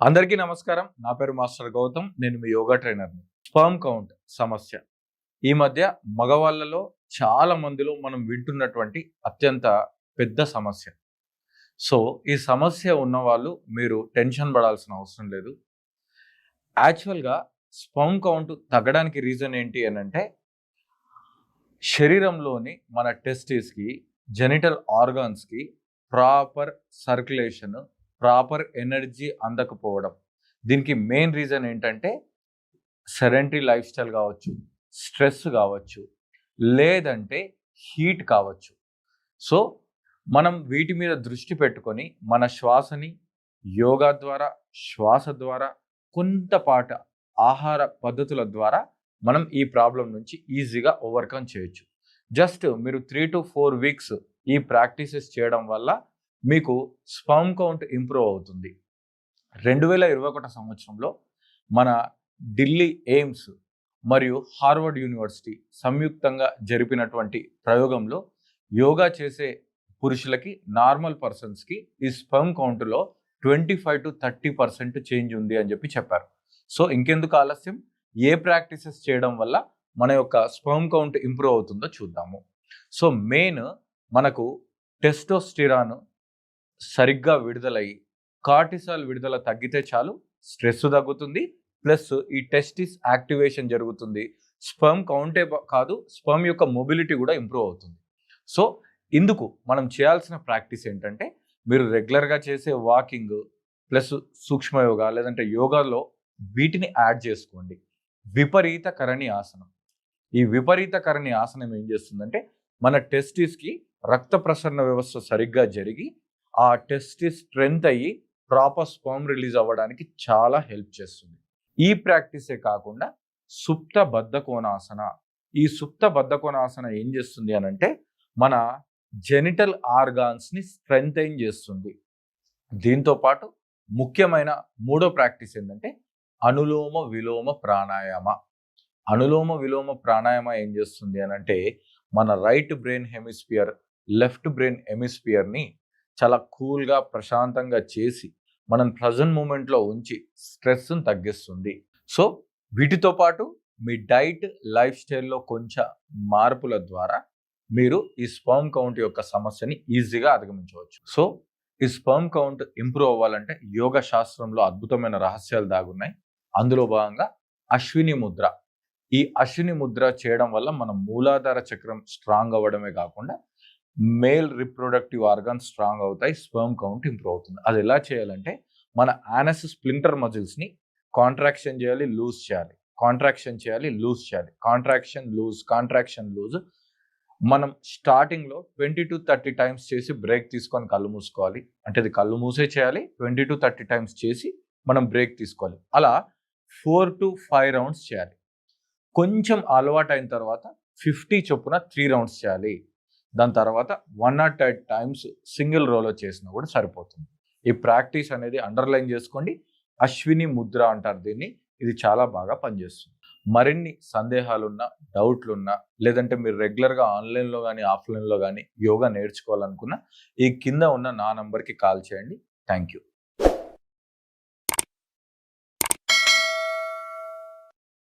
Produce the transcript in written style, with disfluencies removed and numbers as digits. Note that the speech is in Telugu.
అందరికీ నమస్కారం. నా పేరు మాస్టర్ గౌతమ్. నేను మీ యోగా ట్రైనర్‌ని. స్పెర్మ్ కౌంట్ సమస్య. ఈ మధ్య మగవాళ్ళలో చాలా మందిలో మనం వింటున్నటువంటి అత్యంత పెద్ద సమస్య. సో, ఈ సమస్య ఉన్నవాళ్ళు మీరు టెన్షన్ పడాల్సిన అవసరం లేదు. యాక్చువల్‌గా స్పెర్మ్ కౌంట్ తగ్గడానికి రీజన్ ఏంటి అనంటే, శరీరంలోని మన టెస్టిస్‌కి, జెనిటల్ ఆర్గాన్స్‌కి ప్రాపర్ సర్క్యులేషన్, ప్రాపర్ ఎనర్జీ అందకపోవడం. దీనికి మెయిన్ రీజన్ ఏంటంటే సెడెంటరీ లైఫ్ స్టైల్ కావచ్చు, స్ట్రెస్ కావచ్చు, లేదంటే హీట్ కావచ్చు. సో మనం వీటి మీద దృష్టి పెట్టుకొని మన శ్వాసని యోగా ద్వారా, శ్వాస ద్వారా, కొంతపాట ఆహార పద్ధతుల ద్వారా మనం ఈ ప్రాబ్లం నుంచి ఈజీగా ఓవర్కమ్ చేయొచ్చు. జస్ట్ మీరు 3 to 4 వీక్స్ ఈ ప్రాక్టీసెస్ చేయడం వల్ల మీకు స్పెర్మ్ కౌంట్ ఇంప్రూవ్ అవుతుంది. 2021 సంవత్సరంలో మన ఢిల్లీ ఎయిమ్స్ మరియు హార్వర్డ్ యూనివర్సిటీ సంయుక్తంగా జరిపినటువంటి ప్రయోగంలో యోగా చేసే పురుషులకి, నార్మల్ పర్సన్స్కి ఈ స్పెర్మ్ కౌంట్లో 25 to 30% చేంజ్ ఉంది అని చెప్పారు. సో ఇంకెందుకు ఆలస్యం, ఏ ప్రాక్టీసెస్ చేయడం వల్ల మన యొక్క స్పెర్మ్ కౌంట్ ఇంప్రూవ్ అవుతుందో చూద్దాము. సో మెయిన్ మనకు టెస్టోస్టిరాన్ సరిగ్గా విడుదలయ్యి కార్టిసాల్ విడుదల తగ్గితే చాలు, స్ట్రెస్ తగ్గుతుంది, ప్లస్ ఈ టెస్టిస్ యాక్టివేషన్ జరుగుతుంది. స్పెర్మ్ కౌంటే కాదు, స్పెర్మ్ యొక్క మొబిలిటీ కూడా ఇంప్రూవ్ అవుతుంది. సో ఇందుకు మనం చేయాల్సిన ప్రాక్టీస్ ఏంటంటే, మీరు రెగ్యులర్గా చేసే వాకింగ్ ప్లస్ సూక్ష్మ యోగా లేదంటే యోగాలో వీటిని యాడ్ చేసుకోండి. విపరీత కరణి ఆసనం. ఈ విపరీత కరణి ఆసనం ఏం చేస్తుందంటే, మన టెస్టిస్కి రక్త ప్రసరణ వ్యవస్థ సరిగ్గా జరిగి ఆ టెస్టిస్ స్ట్రెంత్ అయ్యి ప్రాపర్ స్పెర్మ్ రిలీజ్ అవ్వడానికి చాలా హెల్ప్ చేస్తుంది. ఈ ప్రాక్టీసే కాకుండా సుప్త బద్ధకోణాసన. ఈ సుప్త బద్ధకోణాసన ఏం చేస్తుంది అనంటే, మన జెనిటల్ ఆర్గాన్స్ని స్ట్రెంథెన్ చేస్తుంది. దీంతో పాటు ముఖ్యమైన మూడో ప్రాక్టీస్ ఏంటంటే అనులోమ విలోమ ప్రాణాయామ. అనులోమ విలోమ ప్రాణాయామ ఏం చేస్తుంది అనంటే, మన right brain hemisphere, left brain హెమిస్ఫియర్ని చాలా కూల్గా, ప్రశాంతంగా చేసి మనం ప్రజెంట్ మూమెంట్లో ఉంచి స్ట్రెస్ని తగ్గిస్తుంది. సో వీటితో పాటు మీ డైట్, లైఫ్ స్టైల్లో కొంచెం మార్పుల ద్వారా మీరు ఈ స్పెర్మ్ కౌంట్ యొక్క సమస్యని ఈజీగా అధిగమించవచ్చు. సో ఈ స్పెర్మ్ కౌంట్ ఇంప్రూవ్ అవ్వాలంటే యోగ శాస్త్రంలో అద్భుతమైన రహస్యాలు దాగున్నాయి. అందులో భాగంగా అశ్విని ముద్ర. ఈ అశ్విని ముద్ర చేయడం వల్ల మన మూలాధార చక్రం స్ట్రాంగ్ అవ్వడమే కాకుండా మేల్ రిప్రొడక్టివ్ ఆర్గాన్స్ స్ట్రాంగ్ అవుతాయి, స్పెర్మ్ కౌంట్ ఇంప్రూవ్ అవుతుంది. అది ఎలా చేయాలంటే, మన యానస్ స్ప్లింటర్ మజిల్స్ని కాంట్రాక్షన్ చేయాలి, లూజ్ చేయాలి, కాంట్రాక్షన్ చేయాలి, లూజ్ చేయాలి, కాంట్రాక్షన్ లూజ్, కాంట్రాక్షన్ లూజ్. మనం స్టార్టింగ్లో 20 to 30 టైమ్స్ చేసి బ్రేక్ తీసుకొని కళ్ళు మూసుకోవాలి. అంటే ఇది కళ్ళు మూసే చేయాలి. 20 to 30 టైమ్స్ చేసి మనం బ్రేక్ తీసుకోవాలి. అలా 4 to 5 రౌండ్స్ చేయాలి. కొంచెం అలవాటు అయిన తర్వాత 50 చొప్పున 3 రౌండ్స్ చేయాలి. దాని తర్వాత 108 టైమ్స్ సింగిల్ రోలో చేసినా కూడా సరిపోతుంది. ఈ ప్రాక్టీస్ అనేది అండర్లైన్ చేసుకోండి. అశ్విని ముద్ర అంటారు దీన్ని. ఇది చాలా బాగా పనిచేస్తుంది. మరిన్ని సందేహాలున్నా, డౌట్లున్నా, లేదంటే మీరు రెగ్యులర్గా ఆన్లైన్లో కానీ ఆఫ్లైన్లో కానీ యోగా నేర్చుకోవాలనుకున్నా ఈ కింద ఉన్న నా నంబర్కి కాల్ చేయండి. Thank you.